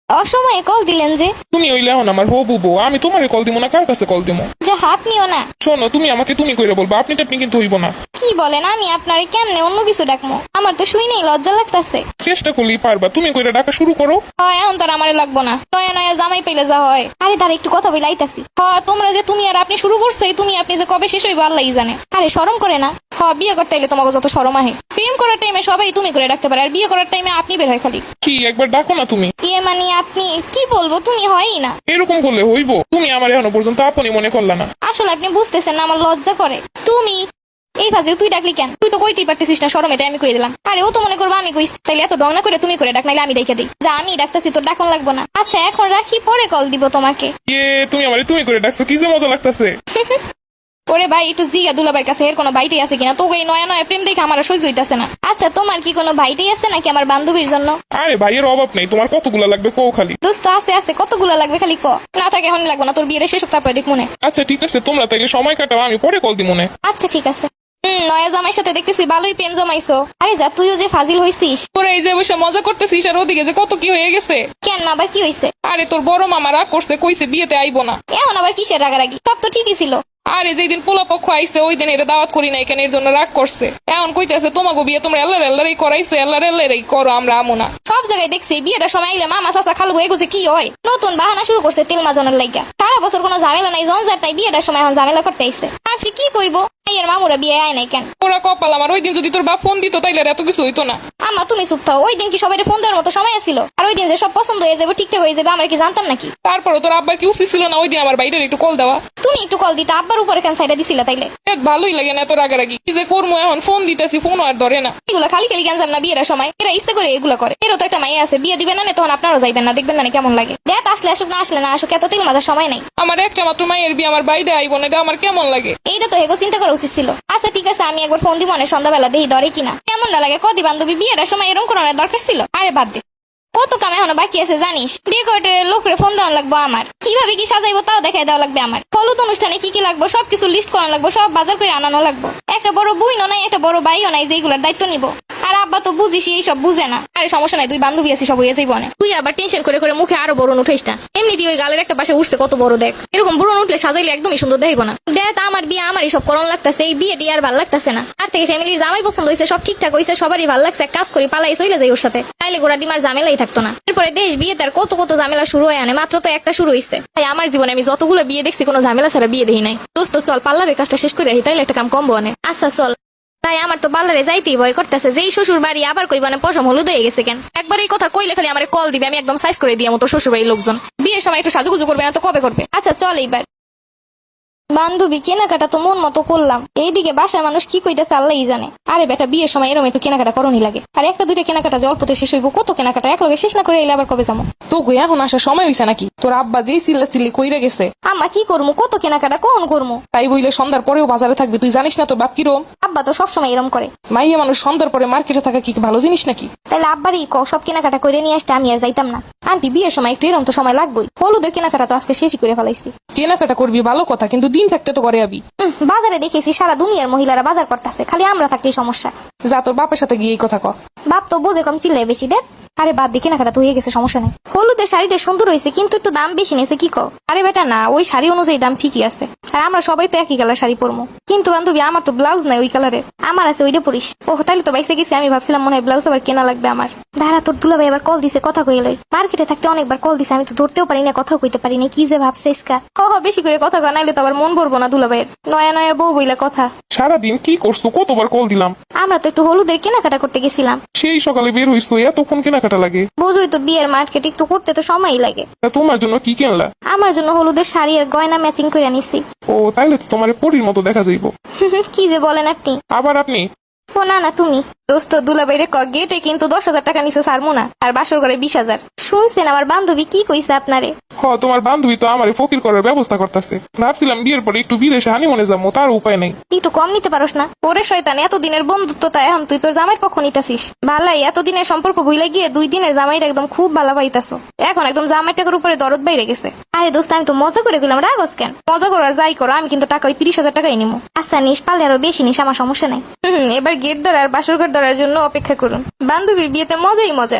অসময়ে কল দিলেন যে? তুমি হইলে এখন আমার হবু বউ, আমি তোমারে কল দিবো না কার কাছে কল দিবো? যা আপনিও না। শোনো, তুমি আমাকে তুমি কইরা বলবা, আপনি টাপনি কিন্তু হইব না। কি বলেন? আমি আপনারে কেমনে অন্য কিছু ডাকবো? আমার তো শুই নেই, লজ্জা লাগতাছে। চেষ্টা করলেই পারবা, তুমি কইরা ডাকা শুরু করো। হয় এখন তার আমারে লাগবো না, নয়া নয়া জামাই পেলে যা হয়। আরে তার একটু কথা বলে আইতাছি। তোমরা যে তুমি আর আপনি শুরু করছো, আপনি যে কবে শেষ হইব আল্লাহই জানে। আরে শরম করে না? বিয়ে করতে এলে তোমাকে যত শরম আহে। প্রেম করার টাইমে সবাই তুমি করে ডাকতে পারে, আর বিয়ে করার টাইমে আপনি বের হয় খালি। কি একবার ডাকো না তুমি? মানে আপনি কি বলবো, তুমি হয়ই না। এরকম করলে হইব? তুমি আমার এখনো পর্যন্ত আপনি মনে করলা না। আসলে আপনি বুঝতেছেন না, আমার লজ্জা করে। তুমি এই ফাজিল তুই ডাকলি কেন? তুই তো কইতেই পারতেছিস না, শরম, এটা আমি কই দিলাম। আরে ও তো মনে করবো আমি কইছি, তাইলে এত ডং না করে তুমি করে ডাক, নাইলে আমি ডাইকা দিই। যা, আমি ডাকতেছি, তোর ডাকন লাগবো না। আচ্ছা এখন রাখি, পরে কল দিব তোমাকে। তুমি আমারে তুমি করে ডাকছো, কি যে মজা লাগতাছে। ওরে ভাই, একটু জিগা দুলাভাইয়ের কাছে এর কোনো ভাইটাই আছে কিনা। তোকে এই নয়া নয়া প্রেম দেখে আমার সহ্য হইতাছে না। আচ্ছা তোমার কি কোনো ভাইটাই আছে নাকি আমার বান্ধবীর জন্য? আরে ভাইয়ের অভাব নেই, তোমার কতগুলা লাগবে কও খালি। দোস্ত আছে আছে, কতগুলা লাগবে খালি ক। না থাকে এখন লাগবো না, তোর বিয়ের শেষ হোক তারপরে দেখ মনে। আচ্ছা ঠিক আছে, তোমরা তাইলে সময় কাটাও, আমি পরে কল দিব মনে। আচ্ছা ঠিক আছে। নয়া জামাইয়ের সাথে দেখতেছি ভালোই প্রেম জমাইছো। আরে যা, তুইও যে ফাজিল হইছিস। তোরা এই যে বসে মজা করতেছিস, আর ওদিকে যে কত কি হয়ে গেছে। কেন মা, আবার কি হইছে? আরে তোর বড় মামা রাগ করছে, কইছে বিয়েতে আইবো না। এখন আবার কিসের রাগারাগি? সব তো ঠিকই ছিল। আরে যেদিন পোলা পক্ষ আইছে ওই দিন এটা দাওয়াত করি না, এখানে এর জন্য রাগ করছে। এখন কইতেছে তোমাকে বিয়ে তোমরা এল্লার করাইছো, এল্লার করো, আমরা আমো না। সব জায়গায় দেখছি বিয়েটার সময় আইলে মামা চাচা খালু এগুছে কি হয়, নতুন বাহানা শুরু করছে তেল মাজানোর লাইগা। সারা বছর কোনো ঝামেলা নাই, জঞ্জাট নাই, বিয়েটার সময় এখন ঝামেলা করতে আইছে। আজকে কি কইবো, এর মামুরা বিয়ে আয় নাই কেন? ওরা কপাল আমার, ওই দিন যদি তোর বাপ ফোন দিত তাইলে আর এত কিছু হইতো না। আম্মা তুমি চুপ থাও, ওই দিন কি সবাই ফোন দেওয়ার মতো সময় ছিল? আর ওই দিন যে সব পছন্দ হয়ে যাবে, ঠিকঠাক হয়ে যাবে, আমরা কি জানতাম নাকি? তারপরও তোর আব্বার কি উচিত ছিল না ওই দিন আমার বাইরের একটু কল দেওয়া? তুমি একটু কল দিতে, আব্বার উপরে কেন সাইডা দিছিলা তাইলে? ভালোই লাগে না এত রাগারাগি, কি যে করবো এখন, ফোন দিতেছি ফোন আর ধরে না। এগুলো খালি খালি গেঞ্জাম না বিয়ের সময়, এরা ইচ্ছে করে এগুলো করে। এরও তো একটা মাইয়া আছে, বিয়ে দিবেন না তখন আপনারাও যাইবেন না, দেখবেন না কেমন লাগে। দেখ আসলে আসুক, না আসলে না আসুক, এত তেল মাজার সময় নাই। আমার একটা মাত্র মায়ের বিয়ে, আমার বাইরে আইব না, এটা আমার কেমন লাগে? এইটা তো হেগো চিন্তা করা উচিত ছিল। আচ্ছা ঠিক আছে, আমি একবার ফোন দিব না সন্ধ্যাবেলা, দেখি ধরে কিনা। কেমন না লাগে কদি বান্ধবী, বিয়ের সময় এরকম করানোর দরকার ছিল? আরে বাদ দে, কত কাম এখনো বাকি আছে জানিস। ডেকোরেটরের লোকের ফোন দেওয়া লাগবো আমার, কিভাবে কি সাজাইবো তাও দেখাই দেওয়া লাগবে আমার। হলুদ অনুষ্ঠানে কি কি লাগবো সবকিছু লিস্ট করা লাগবো, সব বাজার করে আনানো লাগবো। একটা বড় বুইনও নাই, একটা বড় বাইও নাই যে এগুলোর দায়িত্ব নিব। আর আব্বা তো বুঝিস এইসব বুঝে না। আরে সমস্যা নাই, দুই বান্ধবী আছি, সব হয়ে যাইব না। তুই আবার টেনশন করে করে মুখে আরো বড় উঠাইস না। এমনিতেই ওই গালের একটা পাশে উঠছে কত বড়, দেখ। এরকম বড় উঠলে সাজাইলে একদমই সুন্দর দেখাইব না। দেখ আমার বিয়ে আমারই সব করণ লাগতেছে, এই বিয়েটি আর ভাল লাগতেছে না। আর থেকে ফ্যামিলির জামাই পছন্দ হয়েছে, সব ঠিকঠাক হয়েছে, সবারই ভাল লাগছে। এক কাজ করি, পালাই চলে যাই ওর সাথে, তাইলে গোড়া ডিমার ঝামেলাই থাকতো না। এরপরে দেশ বিয়ে তার কত কত ঝামেলা শুরু হয়ে আনে, মাত্র তো একটা শুরু হয়েছে। তাই আমার জীবনে আমি যতগুলো বিয়ে দেখছি কোনো ঝামেলা ছাড়া বিয়ে দেখি নাই। দোস্ত চল পার্লারের কাজটা শেষ করে আহি, তাইলে একটা কাম কমবো অনেক। আচ্ছা চল। তাই আমার তো পার্লারে যাইতেই ভয় করতেছে, যেই শ্বশুর বাড়ি আবার কই মানে পশম হলুদ হয়ে গেছে কেন। একবার এই কথা কইলে খালি আমার কল দিবে, আমি একদম সাইজ করে দিয়ে মতো শ্বশুর বাড়ির লোকজন। বিয়ের সময় একটু সাজুগুজু করবে না তো কবে করবে? আচ্ছা চল এইবার। বান্ধবী কেনাকাটা তো মন মতো করলাম, এইদিকে বাসায় মানুষ কি কইতেছে আল্লাহই জানে। আরে বেটা, বিয়ের সময় এরকম একটু কেনাকাটা করণই লাগে। আর একটা দুইটা কেনাকাটা যে অল্পতে শেষ হইব, কত কেনাকাটা একলগে শেষ না করে এলে আবার কবে যাবো? তো এখন আসার সময় হইছে নাকি? তোর আব্বা যেই চিল্লি কইরা গেছে। আম্মা কি করবো, কত কেনাকাটা কখন করবো? তাই বইলে সন্ধ্যার পরেও বাজারে থাকবি, তুই জানিস না তোর বাপ কিরম? আব্বা তো সবসময় এরম করে। মাইয়া মানুষ সন্ধ্যার পরে মার্কেটে থাকা কি ভালো জিনিস নাকি? তাইলে আব্বারই সব কেনাকাটা করে নিয়ে আসতে, আমি আর যাইতাম না। আন্টি বিয়ের সময় একটু এরম তো সময় লাগবেই। হলুদের কেনাকাটা তো আজকে শেষই করে ফেলাইছি। কেনাকাটা করবি ভালো কথা, কিন্তু দিন থাকতে তো করে আবি। বাজারে দেখেছি সারা দুনিয়ার মহিলারা বাজার করতেছে, খালি আমরা থাকলেই সমস্যা। যা তোর বাপের সাথে গিয়ে এই কথা কর। বাপ তো বোঝে কম, চিল্লাই বেশি। দেখ আরে বাদ দিয়ে কেনাকাটা তো হয়ে গেছে, সমস্যা নেই। হলুদের শাড়িটা সুন্দর হয়েছে, কিন্তু একটু দাম বেশি নিয়েছে। কি কো? আরে বেটা না, ওই শাড়ি অনুযায়ী দাম ঠিকই আছে। আর আমরা সবাই তো একই কালার শাড়ি পরবো। কিন্তু বান্ধবী আমার তো ব্লাউজ নাই ওই কালারের, আমার আছে ওইটা পরিস। ওহ তাহলে তো বাইসে গেছি, আমি ভাবছিলাম মনে হয় ব্লাউজ আবার কেনা লাগবে আমার। ধারা তোর দুলাভাই আবার কল দিছে, কথা কইলই। মার্কেটে থাকতে অনেকবার কল দিছে, আমি তো ধরতেও পারি না, কথা কইতে পারি না। কি যে ভাবছে ইসকা। বেশি করে কথা কয়, নাইলে তো আবার মন ভরবো না দুলাভাইয়ের। নয়া নয়া বউ বইলা কথা। সারাদিন কি করছো, কতবার কল দিলাম। আমরা তো একটু হলুদের কেনাকাটা করতে গেছিলাম। সেই সকালে বের হইছো, এতক্ষণ কেনাকাটা লাগে? বুঝুই তো, বিয়ের মার্কেট একটু করতে তো সময়ই লাগে। তোমার জন্য কি কিনলা? আমার জন্য হলুদের শাড়ি আর গয়না ম্যাচিং করে নিছি। ও তাইলে তো তোমার পরীর মতো দেখা যাইব। কি যে বলেন আপনি। আবার আপনি? ও না না তুমি। দোস্ত দুলাভাইরে গেটে কিন্তু 10,000 টাকা নিছে সারমু না, আর বাসর করে 20,000। শুনছেন আমার বান্ধবী কি কইছে আপনারে? তোমার বান্ধবী তো আমারে ফকির করার ব্যবস্থা করতেছে। ভাবছিলাম বিয়ের পরে একটু বিদেশে হানিমুনে যাবো, তার উপায় নাই। একটু কম নিতে পারোস না? ওরে শয়তান, এতদিনের বন্ধুত্বটা এখন তুই তোর জামাইয়ের পক্ষ নিতেছিস। ভালাই এতদিনের সম্পর্ক ভুলে গিয়ে 2 দিনের জামাইয়ের একদম খুব ভালো পাইতাছো। এখন একদম জামাই টাকার উপরে দরদ বাইরে গেছে। আরে দোস্ত আমি তো মজা করে গেলাম, রাগস কেন? মজা করার যাই করো, আমি কিন্তু টাকা ওই 30,000 টাকাই নিবো। আচ্ছা নিস, পারলে আরো বেশি নিস, আমার সমস্যা নাই। এবার গেট ধরার বাসর ঘর ধরার জন্য অপেক্ষা করুন। বান্ধবীর বিয়েতে মজাই মজা।